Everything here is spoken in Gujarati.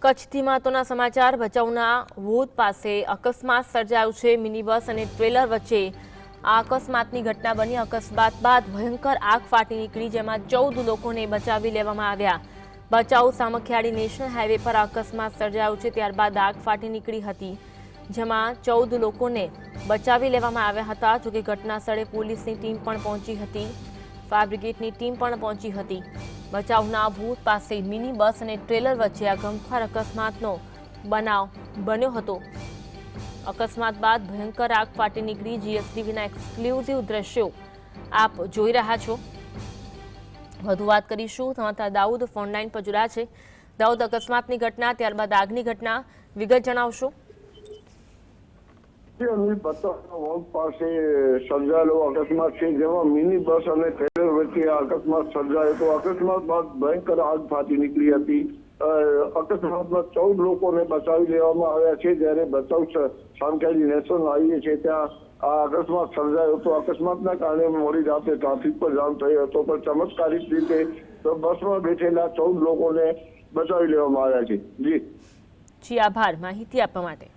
કચ્છથી મહત્વના સમાચાર ભચાઉના વોદ પાસે અકસ્માત સર્જાયો છે। મિની બસ અને ટ્રેલર વચ્ચે આ અકસ્માતની ઘટના બની। અકસ્માત બાદ ભયંકર આગ ફાટી નીકળી, જેમાં 14 લોકોને બચાવી લેવામાં આવ્યા। ભચાઉ સામખિયાળી નેશનલ હાઈવે પર અકસ્માત સર્જાયો છે, ત્યારબાદ આગ ફાટી નીકળી હતી, જેમાં 14 લોકોને બચાવી લેવામાં આવ્યા હતા। જોકે ઘટના સ્થળે પોલીસની ટીમ પણ પહોંચી હતી, ફાયર બ્રિગેડની ટીમ પણ પહોંચી હતી। ભચાઉના ભૂત પાસે મિની બસ અને ટ્રેલર વચ્ચે આ ગમખ્વાર અકસ્માતનો બનાવ બન્યો હતો। અકસ્માત બાદ ભયંકર આગ ફાટી નીકળી। જીએસટીવીના એક્સક્લુઝિવ દ્રશ્યો આપ જોઈ રહ્યા છો। વધુ વાત કરીશું, સંવાદદાતા દાઉદ ફોનલાઈન પર જોડાયા છે। દાઉદ, અકસ્માતની ઘટના, ત્યારબાદ આગની ઘટના, વિગત જણાવશો। પાસે સર્જાયેલો અકસ્માત છે, જેમાં મિની બસ અને ટ્રેલર વચ્ચે અકસ્માત સર્જાયો હતો। અકસ્માત બાદ ભયંકર આગ ફાટી નીકળી હતી। અકસ્માતમાં 14 લોકોને બચાવી લેવામાં આવ્યા છે, જ્યારે ભચાઉ સામખિયાળી નેશનલ હાઈવે છે ત્યાં આ અકસ્માત સર્જાયો હતો। અકસ્માતના કારણે મોડી રાતે ટ્રાફિક પર જામ થયો હતો, પણ ચમત્કારિક રીતે બસમાં બેઠેલા 14 લોકોને બચાવી લેવામાં આવ્યા છે। જી આભાર માહિતી આપવા માટે।